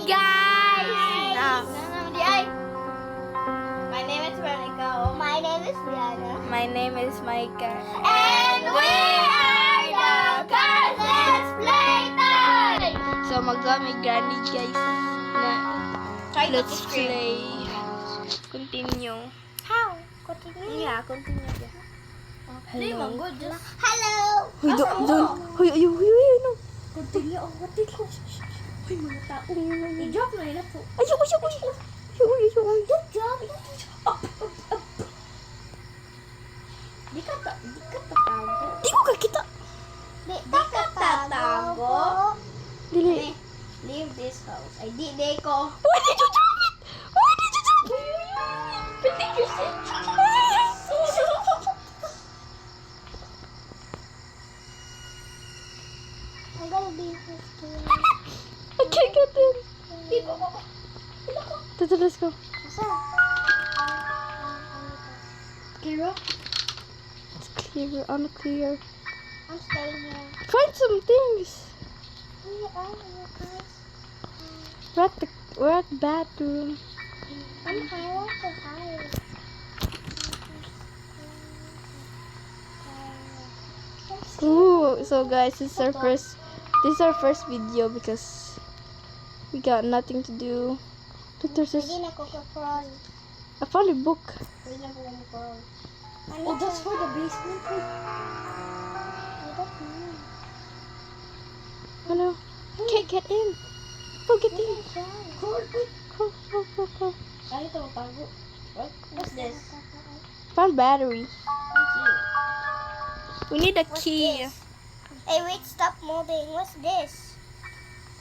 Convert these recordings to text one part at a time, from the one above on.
guys! My name is Veronica. My name is Rihanna. My name is Micah. And we are the Girls Let's Playtime! So magkami granny guys na Try not to let's scream. play. Continue. How? Continue. Yeah, continue. Hindi, mango. Just Hello! Huy, doon. Huy, ano? continue. Oh, what did you? Uy, mga tao. I-drop na yun po. Ayoko. Good job! Di ka tatago. Di ko kakita. Di ka tatago? Dili. Leave this house. Ay, di ko. Why did you drop it? Why did you drop it? Pitik you said. I'm gonna be his kid. I can't get in. Di ko. Let's go. Asa? Kira? It's clear, unclear. I'm staying here. Find some things. Where are you guys? We're at bathroom. I'm higher to higher. Ooh, so guys, this is our first video because we got nothing to do. Look, there's this. Hindi na ko ka-crawl. I found a book. Hindi na ko ka-crawl. Oh, that's for the basement. I don't know. Oh no, can't get in. Go get in. Go. Ay, ito matago. What? What's this? Found battery. Thank you. We need a What's key. this? Hey, wait, stop moving. What's this?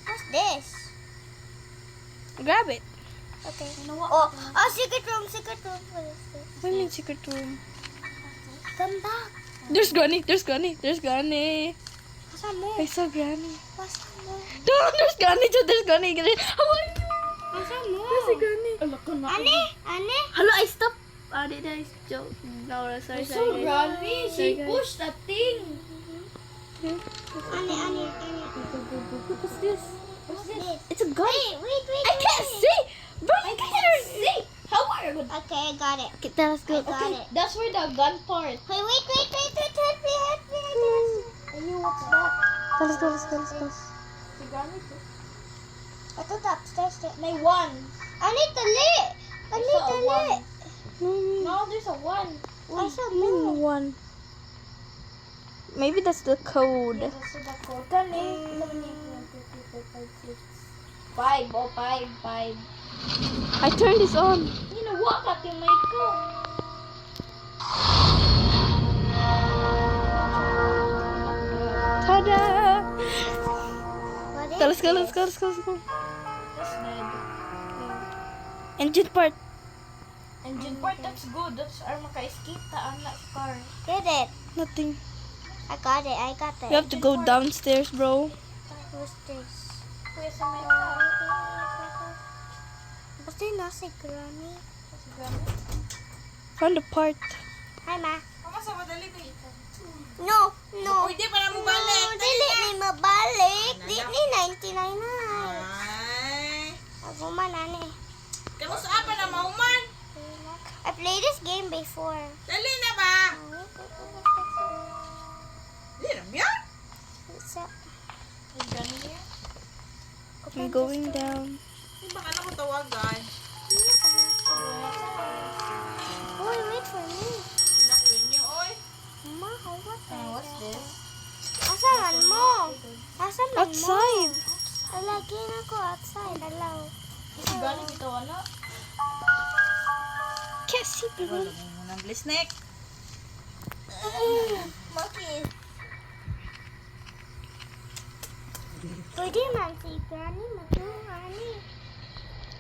What's this? Grab it. Okay. Oh, Secret room. What is this? What do you mean secret room? Come back. There's Granny. Asa mo? I saw Granny. Asa mo? No, there's Granny. How are you? Asa mo? There's a Granny. Ane? Hello, I stopped. Did I joke? No, sorry. so guys. Granny, she Sorry, guys. pushed that thing. Ane. Look, what's this? What's this? It's a gun. Wait. I can't see. Bro, I can't see. How are you? Okay, I got it. Okay, let's go. Got it. That's for the gun part. Wait. Help me. I knew what's that. Let's go. The Granny too. I thought the upstairs. May one. I need the lid. I need saw the one. lid. No, there's a one. I saw more. One. Maybe that's the code. That's the code. Granny. 5. Oh, 5. I turned this on. You know what? At yung mic ko. Tada! What is Let's go. That's dead. Engine part. Engine part, that's good. That's our makaiskita. Anak sa car. Get it. Nothing. I got it. You have to go downstairs, bro. What's this? Kuya sa mic ka. What's this? Nasi Granny. Kasi Granny. Found the part. Hi, Ma. Mama, sa madali ba ito? No. Pwede pa na mo balik. Dili ni mabalik. Di ni 99 na. Ay. Ako man, ani. Kamusta apa na mauman? I played this game before. Dali na ba? Dali na ba? What's up? I'm going down. Baka na ko tawagan. Boy, wait for me. Nakuin niyo, oy. Ma, what What's this? Asan mo? Asan man mo? Outside. Lagi na ko outside. Alaw. Kasi galing ito, ano? Can't see, bro. Wala mo ng blisnek. Maki. Pwede man si Granny matulani.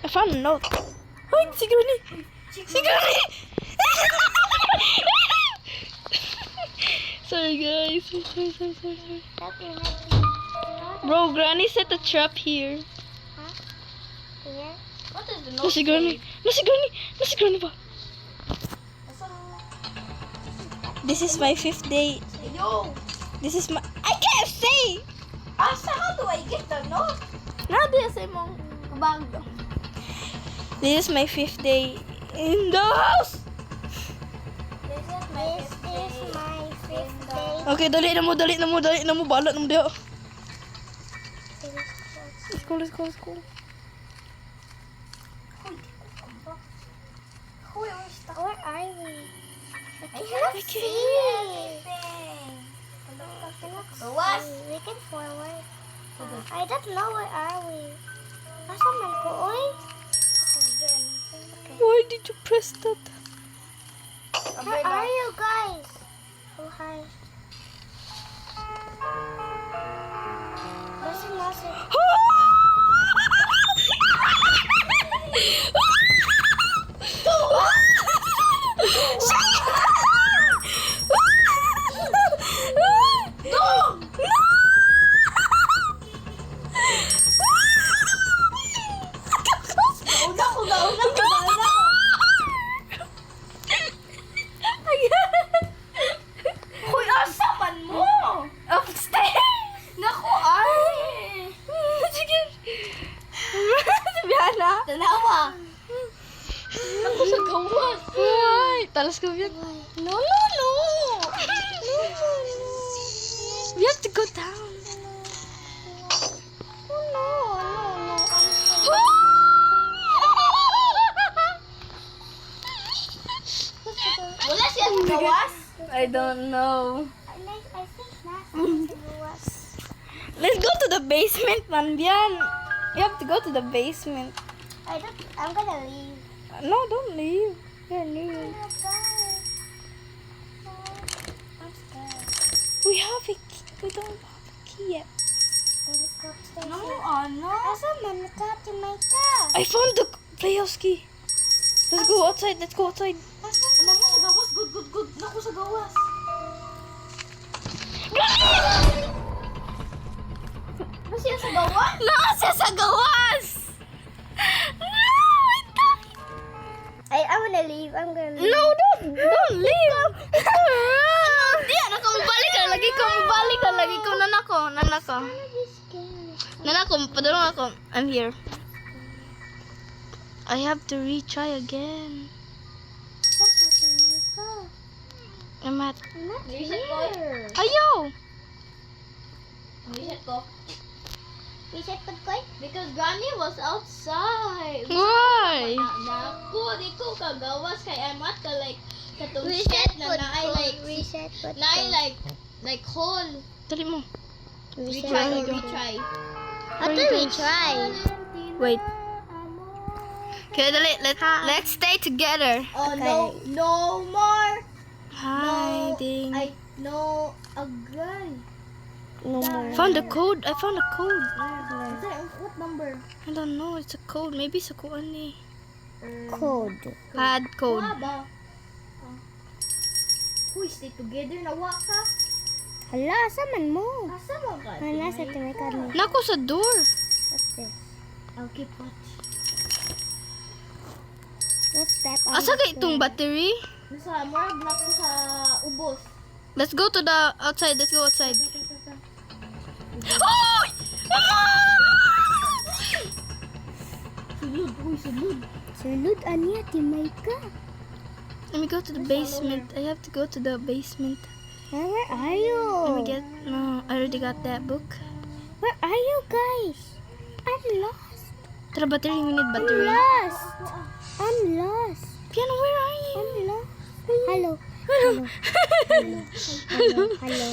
I found a note. Ay, si Granny. Sorry, guys. Sorry. Bro, Granny set a trap here. Here? What is the No, si Granny ba? This is my 5th day. Yo! This is my... I can't say! Asa, how do I get the note? Nadia sa imong bag. This is my 5th day in the house. This is my fifth day. Okay, dali na mo, balat na mo diha. Let's go. Where are we? I I can't see can't. We can forward. I don't know where are we. Asa man ko, oy? Why did you press that? Where are you guys? Oh, hi. Nasa. Hoy, asa man mo? Upstairs! Naku, ay! Sige. Sabihan na. Tanawa. Naku sa gawas. Ay, talas ko yan. No. We have to go down. No. Wala siya sa gawas? I don't know. I think nasa was. Let's go to the basement, Manbian. We have to go to the basement. I'm gonna leave. No, don't leave. Yeah, leave. I'm scared. We have a key. We don't have a key yet. Let's go upstairs. No, ano? Asa man ka, Timayka? I found the playhouse key. Let's go outside. Asa man? Naku sa gawas. Good. Naku sa gawas. Ano siya sa gawas? Nasa sa gawas! No! I'm gonna leave. No, don't leave! Di, anak ko, mabalik ka. Lagi ko. Nanako. Nanako, padulong ako. I'm here. I have to retry again. I'm at... Reset ko. Ayaw! Reset ko. Reset pod ko? Because Granny was outside. Why? Naku, di ko kagawas kay I'm at ka like katong set na naay like Reset pod naay like hole. Dali mo. Retry. How do we try? Wait. Okay, dali. Let's stay together. Oh no more. Hiding. No again. No more. Found the code. I found a code. What number? I don't know. It's a code. Maybe sa kuan ni. Code. Pad code. Ba? Uy, stay together na wa ka. Hala, asa man mo? Asa mo ka? Nasa Timayka ni. Nako sa door. What's this? I'll keep watch. What's that? Asa ka itong battery? Nasa more block ko sa ubos. Let's go to the outside. Let's go outside. Oh! Sulod. Sulod aniya Timayka. Let me go to the basement. I have to go to the basement. Where are you? Let me get. No, I already got that book. Where are you guys? I'm lost. Tara, battery. We need I'm battery. lost. I'm lost. Piano, where are you? I'm lost. Hello. Hello.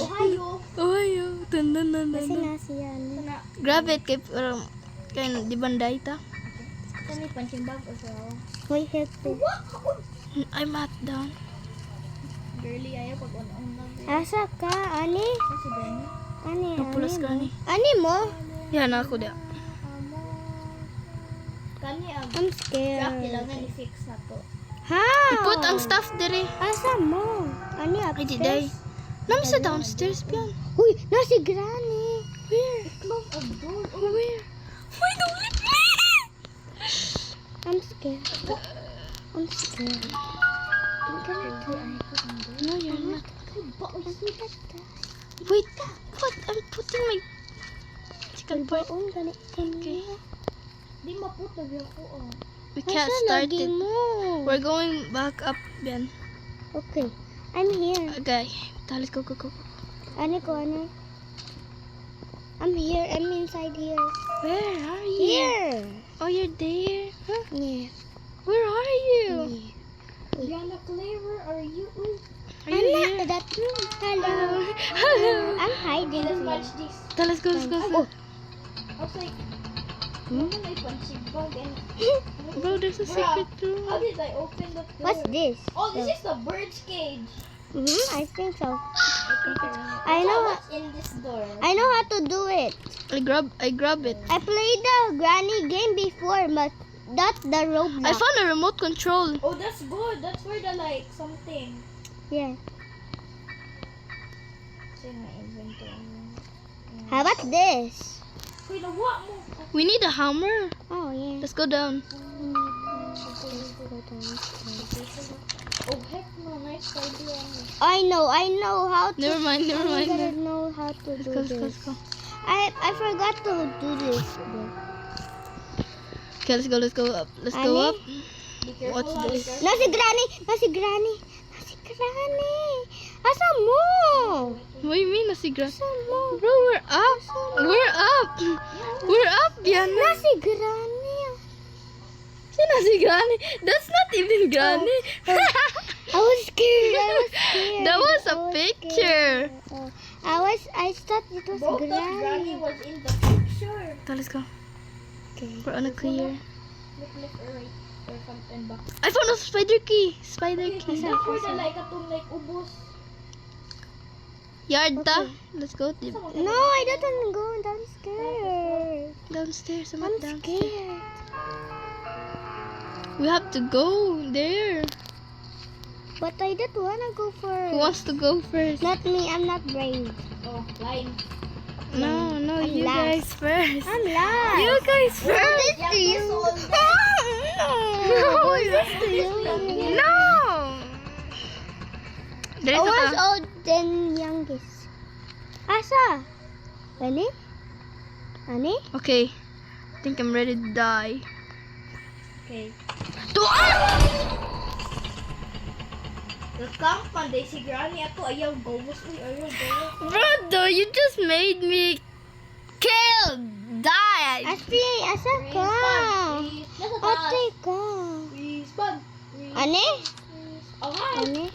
Ohayo. Ohayo. Dun. Kasi nasi yan. Grab it. Kaya di banday ta. Kani punching bag o so. Hoy, help me. I'm at down. Girly ayaw pag on lang. Asa ka, ani? Kasi gani. Ani, Napulas ka ni. Ani mo? Yan ako dia. Kani ang I'm rock scared. kailangan i-fix na to. How? Ipot ang stuff dire. Asa mo? Ani, Ay, di day. upstairs? Nam sa downstairs, Pian. Uy, nasi Granny. Where? Close ang door. Where? Why don't leave me? I'm scared. I'm scared. I'm gonna die. No, you're not. Let me touch that. Wait, what? I'm putting my chicken part. Baon, ganit ka Okay. niya. Di maputol yung ko. We can't Asa start lagi it. mo? We're going back up, Bian. Okay. I'm here. Okay. Let's go, go, go. Ano ko, ano? I'm here. I'm inside here. Where are you? Here. Oh, you're there? Huh? Yeah. Where are you? Yana Claire, where are you? Are I'm you not here? in that room. Hello. Hello. I'm hiding Let's here. watch this. Let's go, let's go. Oh. I was like, Hmm? ano may punching bag and... Bro, there's a Bruh, secret room. How did I open the door? What's this? Oh, this is the bird's cage. I think so. I think I know. what's in this door. I know how to do it. I grab it. I played the granny game before, but that's the Roblox. I found a remote control. Oh, that's good. That's for the like something. Yeah. It's in my inventory. How about this? Wait, the what mo? We need a hammer. Oh yeah. Let's go down. Oh heck no, nice idea. I know how to. Never mind, never I mind. gotta know how to Let's do go, this. let's go, let's go. I forgot to do this. Okay, let's go up. Let's go Ani? up. Be careful. What's ah, be this? careful. Nasi granny, nasi granny, nasi granny. Asa mo? What do you mean, nasi grass? Asa mo? Bro, we're up. We're up. We're up, Diana. Nasi granny. Si nasi granny. That's not even granny. I was scared. I was scared. That was a I picture. scared. I thought it was Both of Granny granny. was in the picture. So let's go. Okay. We're on a clear. Look left or right. Or front and back. I found a spider key. Spider Okay, key. that's for the like atong like ubos. Yarda. Let's go No, I didn't go. I'm scared. downstairs. I'm I'm not downstairs. scared. We have to go there. But I didn't wanna go first. Who wants to go first? Not me. I'm not brave. Oh, line. No, I'm you last. guys first. I'm lost. You guys first. This to you. No. This to you. No. There I is was a old then youngest. Asa? Ani? Ani? Okay. I think I'm ready to die. Okay. To Welcome, panday si Granny. Ako ayaw gawos. Uy, ayaw gawos. Brother, you just made me kill, die. Asti, asa ka? Freeze. Nasa taas. Ate ka. Freeze, pag. Freeze. Ani? Oh, hi. Ani?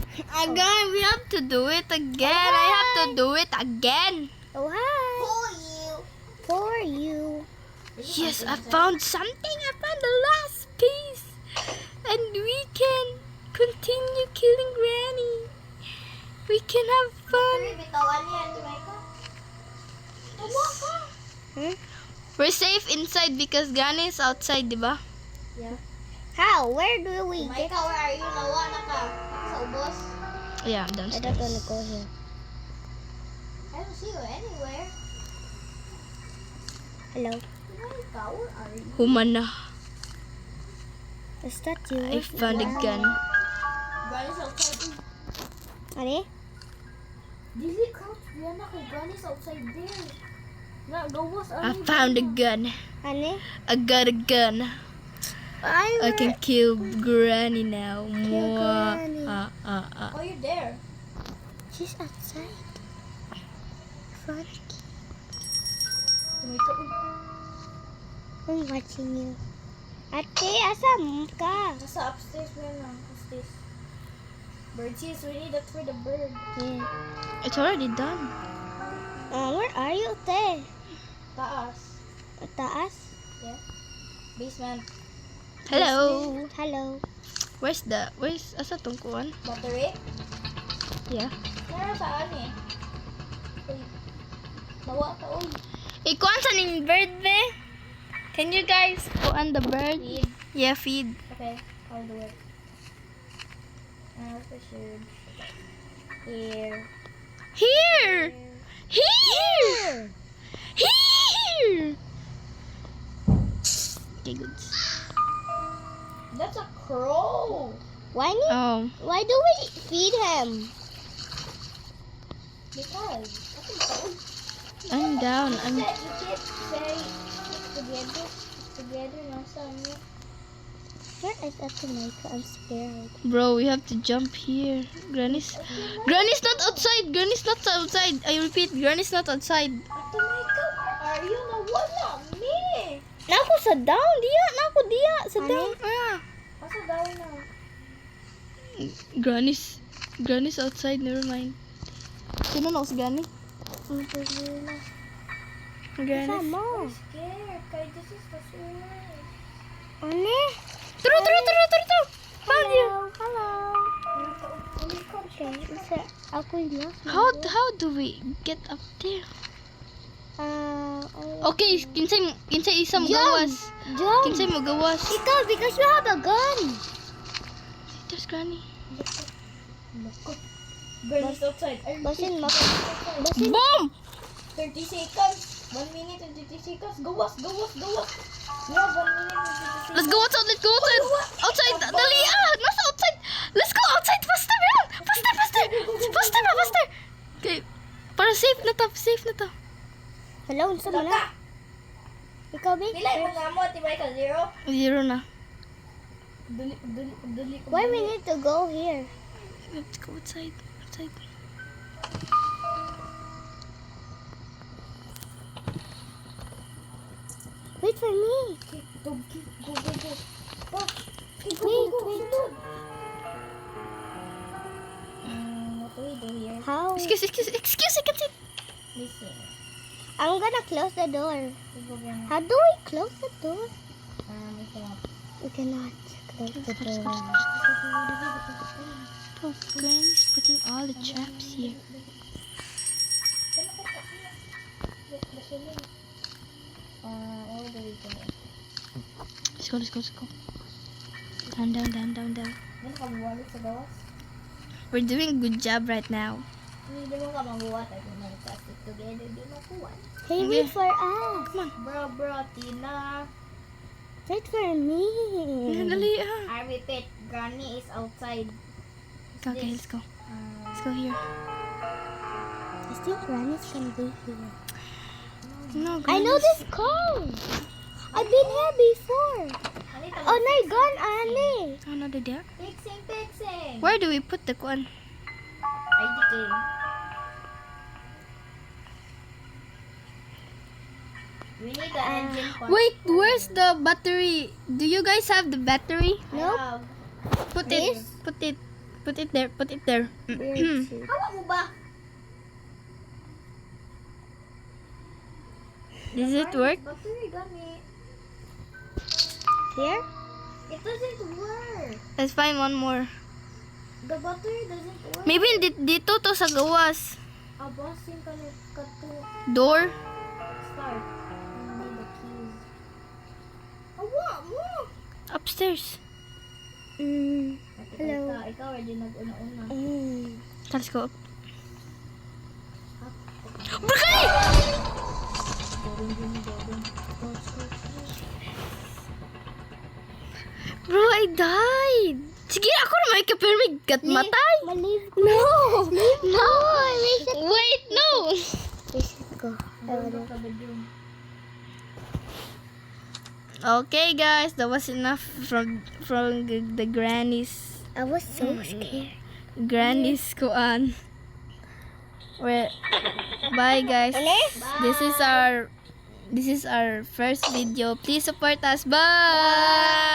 Again, we have to do it again. I have to do it again. Oh, hi. For you. Yes, I found something. I found the last piece. And we can continue killing Granny. We can have fun. Bitawan niya. Tumay ka. Tumo ka. We're safe inside because Granny is outside, diba? Yeah. How? Where do we Tumay get? ka, where are you? Nawa na ka. Sa ubos. Yeah, I don't downstairs. wanna go here. I don't see you anywhere. Hello. Tumay ka, where are you? Humana. Is that you? I found a gun. Granny's outside. Ani? Dili crouch. Yan na kay Granny's outside there. Na, gawas. I found a gun. Ani? I got a gun. I can kill Granny now. Mwah. Granny. Oh, you're there. She's outside. Funky. Tumay ka. Uy. I'm watching you. Ate, asam ka? Nasa upstairs mo yan lang. What's this? Birdseeds. We need that for the bird. Yeah. It's already done. Where are you, te? Taas. Taas? Yeah. Basement. Hello. Hello. Where's asa tong kuan? Battery. Yeah. Meron saan eh. Uy. Nawa ka, uy. Ikuan sa ning bird be? Can you guys kuan the bird? Feed. Yeah, feed. Okay, I'll do it. For sure. Here. Here. Here. Here. Okay, good. That's a crow. Why Why do we feed him? Because. I think so. I'm down. You can't say next to the end. together now, son. Where is a tomato? I'm scared. Bro, we have to jump here. Granny's not outside. Granny's not outside. I repeat, Granny's not outside. Ato my God, are you na wala me? Naku sa down dia. Naku dia sa Ano? down. Ah. Asa daw na? Granny's outside. Never mind. Sino na si Granny? Granny. Sama. Scared, kay this is the worst. Ano? Turo. Found you. Hello. Okay, isa ako yung How do we get up there? Okay, kinsay isa mo gawas. Jump. Kinsay mo gawas. Ikaw, because you have a gun. There's Granny. Girl is outside. Basin mo. Boom! 30 seconds. 1 minute and 30 seconds. Gawas. We have 1 minute and 30 seconds. Let's go outside. Outside. Dali nasa outside. Let's go outside. Faster. Okay. Para safe na to. Hello, unsa mo na? Ikaw, Big? Pila mo nga mo, tibay ka 0. 0 na. Dali ko. Why we need to go here? Let's go outside. Wait for me. Go. Wait. What do we do here? How? Excuse, I can see. Listen. I'm gonna close the door. Go again. How do we close the door? We cannot. We cannot close the door. Oh, Granny's putting all the traps here. Where do we go? Let's go. Down. Ano ka mabuhat sa gawas? We're doing a good job right now. Hindi mo ka mabuhat. I can mag-cast it together. Di mo kuha. Hey, Okay. wait for us. Bro, Tina. Wait for me. Dali I repeat, Granny is outside. Okay, let's go. Let's go here. I think Granny's gonna be here. No, I know this code. I've been here before. Anita, Oh my god, Annie. Oh, no, there. Fixing. Where do we put the one? IDK. We need the engine part. Wait, where's the battery? Do you guys have the battery? Nope. Put it there. Hawa mo ba? Does it work? Battery gani. Here? It doesn't work. Let's find one more. The battery doesn't work. Maybe dito to sa gawas. Abasin ka na to Door? start. I need the keys. Hawa mo. Upstairs. Hello. Ikaw ready nag-una-una. Let's go up. Brigay! Bro, I died. Sige, ako na may kapirmig kat matay. Malive ko. No. No, we should Wait, no. go. Okay, guys, that was enough from the grannies. I was so scared. Grannies kuan. Well, bye guys. This is our first video. Please support us. Bye.